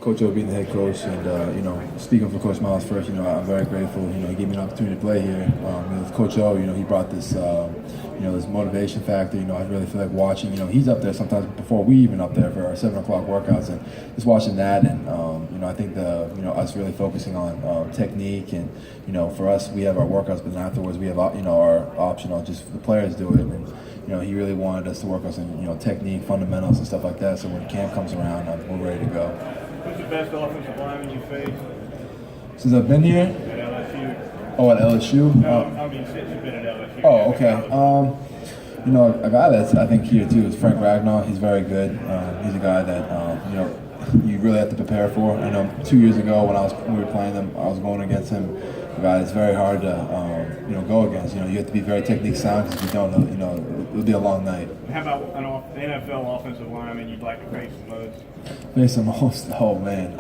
Coach O being the head coach, and speaking for Coach Miles first, I'm very grateful. He gave me an opportunity to play here. With Coach O, he brought this, this motivation factor. I really feel like watching. He's up there sometimes before we even up there for our 7 o'clock workouts, and just watching that, and I think us really focusing on technique, and for us we have our workouts, but then afterwards we have our optional. Just the players do it, and he really wanted us to work on some technique, fundamentals, and stuff like that. So when camp comes around, we're ready to go. Who's the best offensive lineman you faced? Since I've been here? At LSU. Oh, at LSU? No, I mean since you've been at LSU. Oh, okay. A guy that's I think here too is Frank Ragnar. He's very good. He's a guy that you really have to prepare for. I know 2 years ago when we were playing them, I was going against him. A guy that's very hard to go against. You have to be very technique sound because if you don't, it'll be a long night. How about an NFL offensive lineman you'd like to face the most? Face the most? Oh man,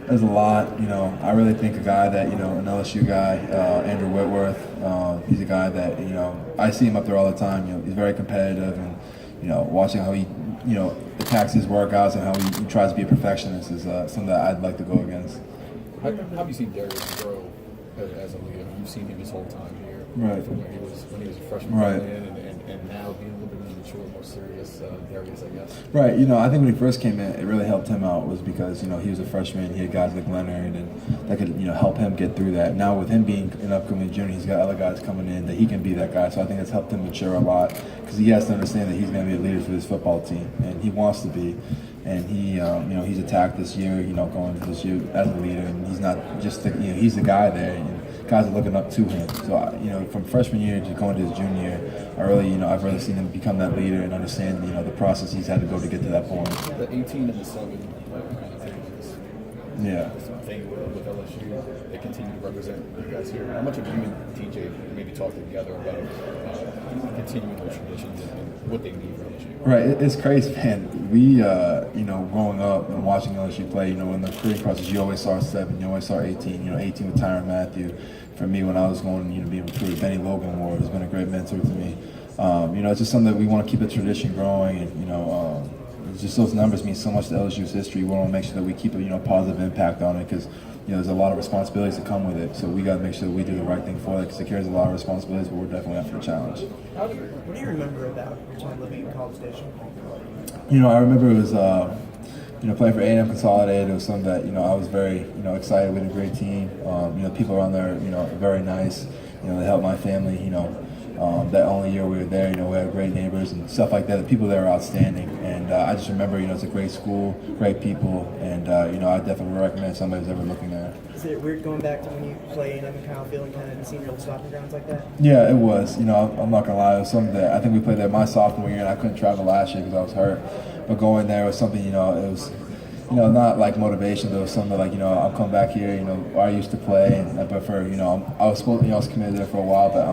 there's a lot. I really think a guy that an LSU guy, Andrew Whitworth. He's a guy that I see him up there all the time. He's very competitive, and watching how he attacks his workouts and how he tries to be a perfectionist is something that I'd like to go against. How have you seen Darius grow as a leader? You've seen him his whole time here, right? From when he was a freshman, right? And now being a little bit more mature, more serious, Darius, I guess. Right. I think when he first came in, it really helped him out was because he was a freshman. He had guys like Leonard, and that could help him get through that. Now with him being an upcoming junior, he's got other guys coming in that he can be that guy. So I think it's helped him mature a lot because he has to understand that he's going to be a leader for this football team, and he wants to be. And he's attacked this year, going into this year as a leader, and he's not just he's the guy there, and guys are looking up to him. So from freshman year to going to his junior year, I've really seen him become that leader and understand the process he's had to go to get to that point. The 18 and the 7 kind of thing with LSU, they continue to represent you guys here. How much have you and TJ maybe talked together about continuing those traditions and what they mean for LSU? Right, it's crazy, man. We, growing up and watching LSU play, in the career process, you always saw 7, you always saw 18. 18 with Tyrann Mathieu. For me, when I was going, being recruited, Benny Logan has been a great mentor to me. It's just something that we want to keep the tradition growing, and it's just those numbers mean so much to LSU's history. We want to make sure that we keep a positive impact on it because there's a lot of responsibilities that come with it. So we got to make sure that we do the right thing for it because it carries a lot of responsibilities, but we're definitely up for the challenge. What do you remember about living in College Station? I remember it was, playing for A&M Consolidated. It was something that, I was very, excited with a great team. People around there, very nice. They helped my family, that only year we were there, we had great neighbors and stuff like that. The people there were outstanding. And I just remember, it's a great school, great people. And, I definitely would recommend somebody who's ever looking there. Is it weird going back to when you play in Kyle feeling kind of in senior stopping grounds like that? Yeah, it was. I'm not going to lie. It was something that I think we played there my sophomore year, and I couldn't travel last year because I was hurt. But going there was something, it was, not like motivation, but it was something like, I'll come back here, I used to play, and I prefer, I was supposed, I was committed there for a while, but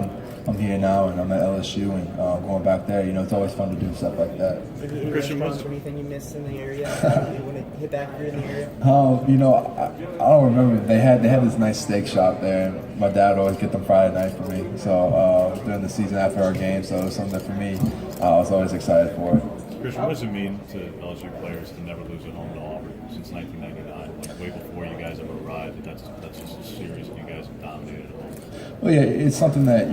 I'm here now, and I'm at LSU, and going back there, it's always fun to do stuff like that. Any restaurants or anything you missed in the area? You want to hit back here in the area? I don't remember. They had this nice steak shop there. And my dad would always get them Friday night for me. So during the season after our game, so it was something that for me, I was always excited for it. Christian, what does it mean to LSU players to never lose at home to Auburn since 1999? Like way before you guys ever arrived, that's just a series that you guys have dominated at home. Well, yeah, it's something that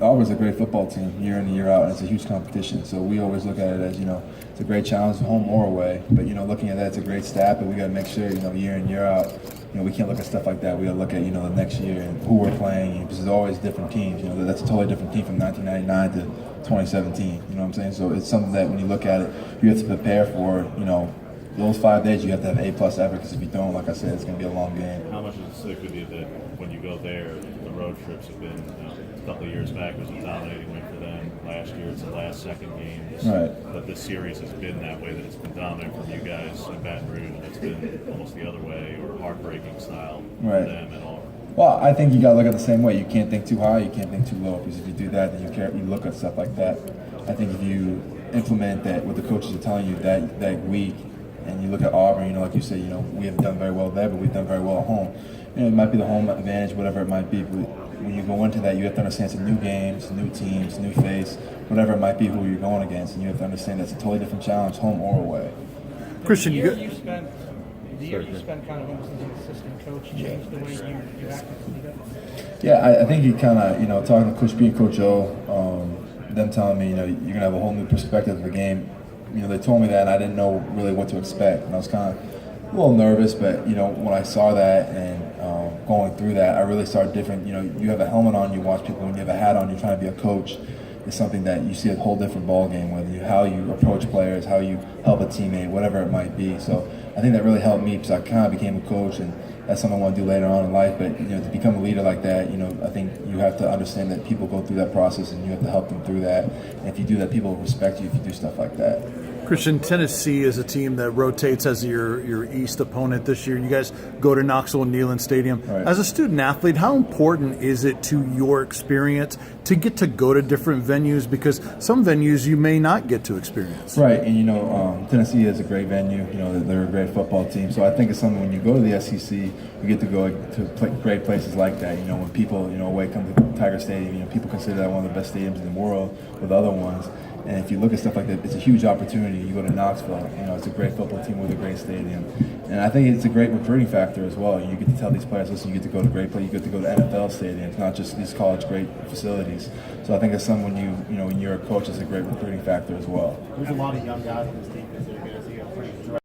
Auburn's a great football team year in and year out, and it's a huge competition. So we always look at it as it's a great challenge, home or away. But looking at that, it's a great stat. But we got to make sure year in year out, we can't look at stuff like that. We got to look at the next year and who we're playing because there's always different teams. That's a totally different team from 1999 to 2017. You know what I'm saying? So it's something that when you look at it, you have to prepare for. Those 5 days you have to have A+ effort because if you don't, like I said, it's going to be a long game. How much does it stick with you that when you go there, the road trips have been a couple of years back was a dominating win for them. Last year it's the last second game. Right. But this series has been that way, that it's been dominant from you guys in Baton Rouge, and it's been almost the other way or heartbreaking style for them at all. Well, I think you got to look at it the same way. You can't think too high, you can't think too low because if you do that, then you look at stuff like that. I think if you implement that, what the coaches are telling you that week, and you look at Auburn, like you said, we haven't done very well there, but we've done very well at home. It might be the home advantage, whatever it might be, but when you go into that, you have to understand some new games, new teams, new face, whatever it might be, who you're going against, and you have to understand that's a totally different challenge, home or away. Christian, The you year got, you spent, kind of almost as an assistant coach changed the way you acted. Yeah, I think he kind of, talking to Coach B and Coach O, them telling me, you're going to have a whole new perspective of the game. They told me that, and I didn't know really what to expect. And I was kind of a little nervous, but, when I saw that and going through that, I really started different. You have a helmet on, you watch people. When you have a hat on, you're trying to be a coach. It's something that you see a whole different ball game, how you approach players, how you help a teammate, whatever it might be. So I think that really helped me because I kind of became a coach, and that's something I want to do later on in life. But to become a leader like that, I think you have to understand that people go through that process, and you have to help them through that. And if you do that, people respect you if you do stuff like that. Christian, Tennessee is a team that rotates as your East opponent this year. You guys go to Knoxville and Neyland Stadium. Right. As a student athlete, how important is it to your experience to get to go to different venues? Because some venues you may not get to experience. Right, and Tennessee is a great venue. They're a great football team. So I think it's something when you go to the SEC, you get to go to great places like that. When people, away come to Tiger Stadium, people consider that one of the best stadiums in the world with other ones. And if you look at stuff like that, it's a huge opportunity. You go to Knoxville, it's a great football team with a great stadium. And I think it's a great recruiting factor as well. You get to tell these players, listen, you get to go to great places, you get to go to NFL stadiums, not just these college great facilities. So I think it's something when you're a coach, it's a great recruiting factor as well. There's a lot of young guys on this team.